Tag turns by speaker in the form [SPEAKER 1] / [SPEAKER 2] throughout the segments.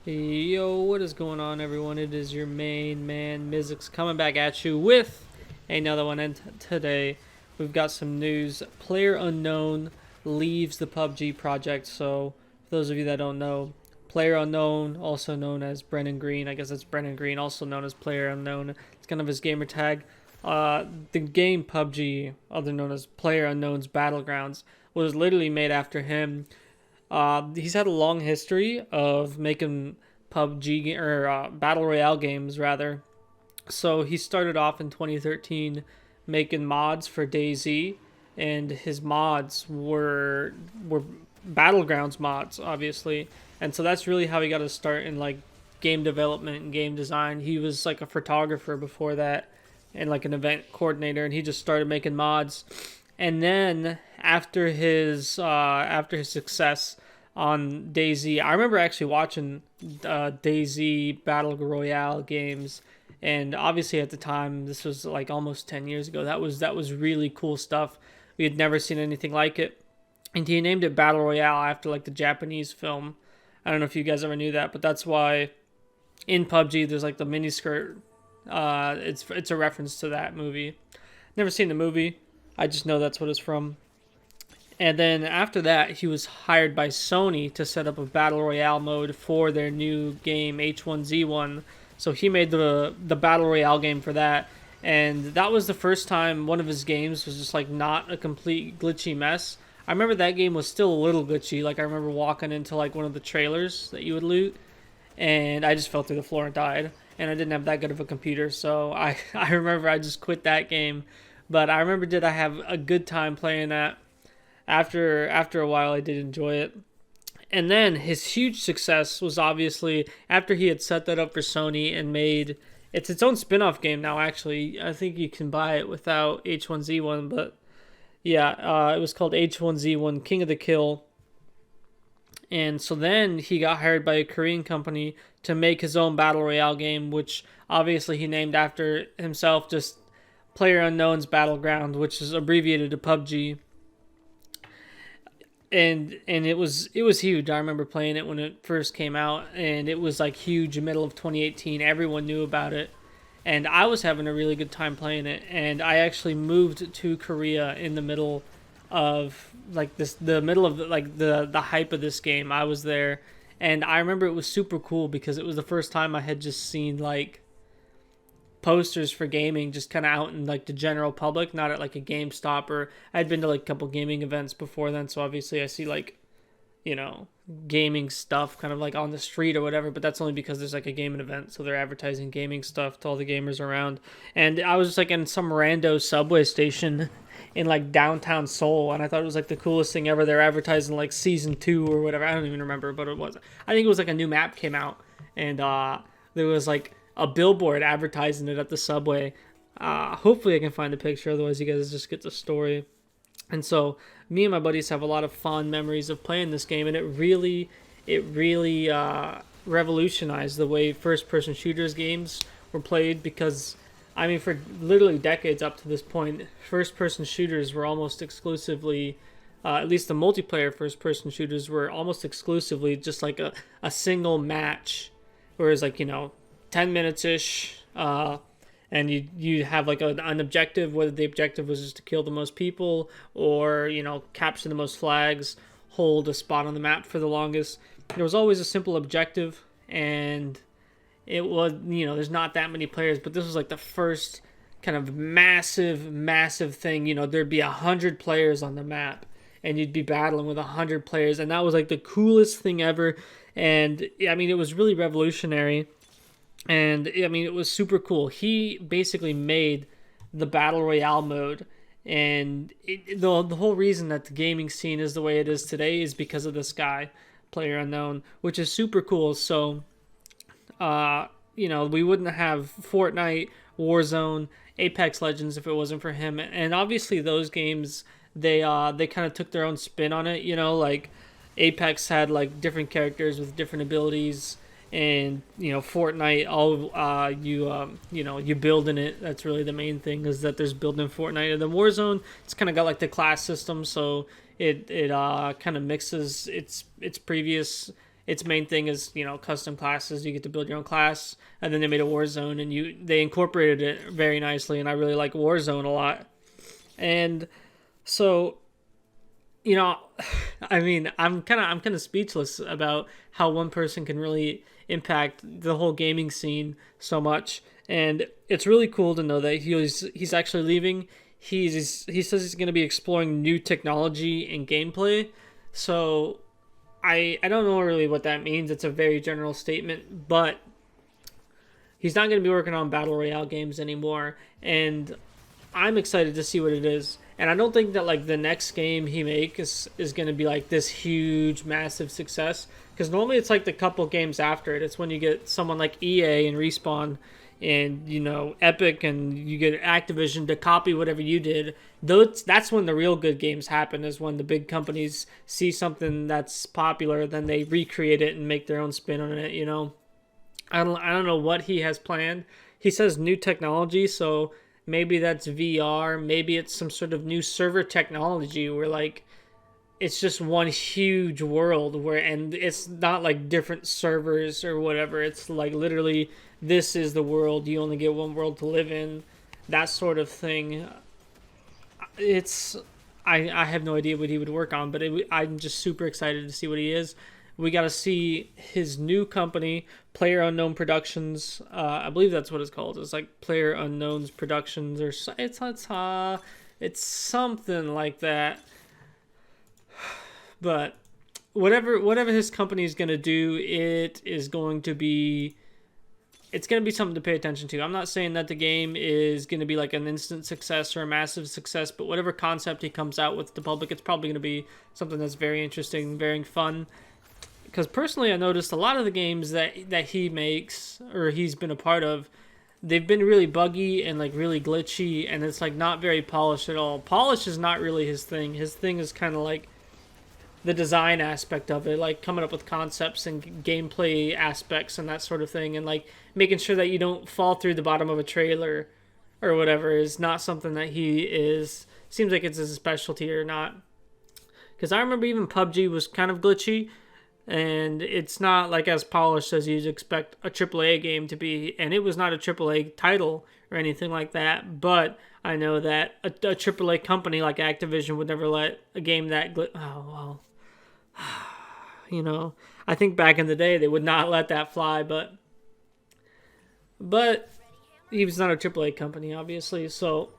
[SPEAKER 1] Yo, what is going on, everyone? It is your main man, Mizix, coming back at you with another one. And today, we've got some news. PlayerUnknown leaves the PUBG project. So, for those of you that don't know, PlayerUnknown, also known as Brennan Green, I guess it's Brennan Green, also known as PlayerUnknown. It's kind of his gamer tag. The game PUBG, other known as PlayerUnknown's Battlegrounds, was literally made after him. He's had a long history of making PUBG or battle royale games rather. So he started off in 2013 making mods for DayZ, and his mods were battlegrounds mods, obviously. And so that's really how he got his start in like game development and game design. He was like a photographer before that, and like an event coordinator, and he just started making mods. And then after his success on DayZ, I remember actually watching DayZ Battle Royale games, and obviously at the time this was like almost 10 years ago. That was really cool stuff. We had never seen anything like it, and he named it Battle Royale after like the Japanese film. I don't know if you guys ever knew that, but that's why in PUBG there's like the miniskirt. It's a reference to that movie. Never seen the movie. I just know that's what it's from. And then after that, he was hired by Sony to set up a battle royale mode for their new game H1Z1. So he made the battle royale game for that, and that was the first time one of his games was just like not a complete glitchy mess. I remember that game was still a little glitchy. Like I remember walking into like one of the trailers that you would loot, and I just fell through the floor and died. And I didn't have that good of a computer, so I remember I just quit that game. But I remember did I have a good time playing that. After a while, I did enjoy it. And then his huge success was obviously after he had set that up for Sony and made it's its own spin-off game now. Actually, I think you can buy it without H1Z1, but yeah, it was called H1Z1 King of the Kill. And so then he got hired by a Korean company to make his own battle royale game, which obviously he named after himself, just PlayerUnknown's Battleground, which is abbreviated to PUBG. And it was huge. I remember playing it when it first came out, and it was like huge in the middle of 2018. Everyone knew about it, and I was having a really good time playing it. And I actually moved to Korea in the middle of like this, the middle of like the hype of this game. I was there, and I remember it was super cool because it was the first time I had just seen like posters for gaming just kind of out in like the general public, not at like a GameStop, or I'd been to like a couple gaming events before then, so obviously I see like, you know, gaming stuff kind of like on the street or whatever, but that's only because there's like a gaming event, so they're advertising gaming stuff to all the gamers around. And I was just like in some rando subway station in like downtown Seoul, and I thought it was like the coolest thing ever. They're advertising like season 2 or whatever. I don't even remember, but it was, I think it was like a new map came out, and there was like a billboard advertising it at the subway. Hopefully I can find a picture, otherwise you guys just get the story. And so me and my buddies have a lot of fond memories of playing this game, and it really revolutionized the way first-person shooters games were played, because I mean for literally decades up to this point, first-person shooters were almost exclusively at least the multiplayer first-person shooters were almost exclusively just like a single match, whereas like, you know, 10 minutes ish, and you have like an objective, whether the objective was just to kill the most people or, you know, capture the most flags, hold a spot on the map for the longest. There was always a simple objective, and it was, you know, there's not that many players, but this was like the first kind of massive thing. You know, there'd be 100 players on the map, and you'd be battling with 100 players, and that was like the coolest thing ever. And I mean, it was really revolutionary. And I mean, it was super cool. He basically made the battle royale mode, and the whole reason that the gaming scene is the way it is today is because of this guy, PlayerUnknown, which is super cool. So, you know, we wouldn't have Fortnite, Warzone, Apex Legends if it wasn't for him. And obviously, those games they kind of took their own spin on it. You know, like Apex had like different characters with different abilities, and you know Fortnite, all you know, you build in it. That's really the main thing, is that there's building in Fortnite. And then Warzone, it's kind of got like the class system, so it kind of mixes its previous its main thing is, you know, custom classes. You get to build your own class, and then they made a Warzone, and they incorporated it very nicely, and I really like Warzone a lot. And so, you know, I mean, I'm kind of speechless about how one person can really impact the whole gaming scene so much. And it's really cool to know that he's actually leaving. He says he's going to be exploring new technology and gameplay. So I don't know really what that means. It's a very general statement, but he's not going to be working on battle royale games anymore, and I'm excited to see what it is. And I don't think that like the next game he makes is going to be like this huge massive success, because normally it's like the couple games after it. It's when you get someone like EA and Respawn and, you know, Epic, and you get Activision to copy whatever you did. That's when the real good games happen, is when the big companies see something that's popular, then they recreate it and make their own spin on it, you know. I don't know what he has planned. He says new technology, so maybe that's VR, maybe it's some sort of new server technology where like it's just one huge world where, and it's not like different servers or whatever. It's like literally this is the world. You only get one world to live in. That sort of thing. It's I have no idea what he would work on, but I'm just super excited to see what he is. We got to see his new company, PlayerUnknown Productions. I believe that's what it's called. It's like PlayerUnknown's Productions, or it's something like that. But whatever his company is gonna do, it's going to be something to pay attention to. I'm not saying that the game is going to be like an instant success or a massive success, but whatever concept he comes out with the public, it's probably going to be something that's very interesting, very fun. Because personally, I noticed a lot of the games that he makes or he's been a part of, they've been really buggy and like really glitchy, and it's like not very polished at all. Polish is not really his thing. His thing is kind of like the design aspect of it, like coming up with concepts and gameplay aspects and that sort of thing, and like making sure that you don't fall through the bottom of a trailer or whatever is not something that seems like it's his specialty or not. Because I remember even PUBG was kind of glitchy, and it's not like as polished as you'd expect a AAA game to be, and it was not a AAA title or anything like that, but I know that a AAA company like Activision would never let a game that oh well, you know, I think back in the day they would not let that fly, but he was not a AAA company, obviously. So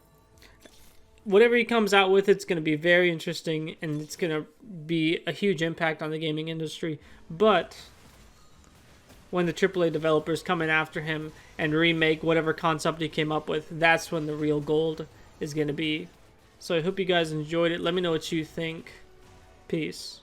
[SPEAKER 1] whatever he comes out with, it's going to be very interesting, and it's going to be a huge impact on the gaming industry. But when the AAA developers come in after him and remake whatever concept he came up with, that's when the real gold is going to be. So I hope you guys enjoyed it. Let me know what you think. Peace.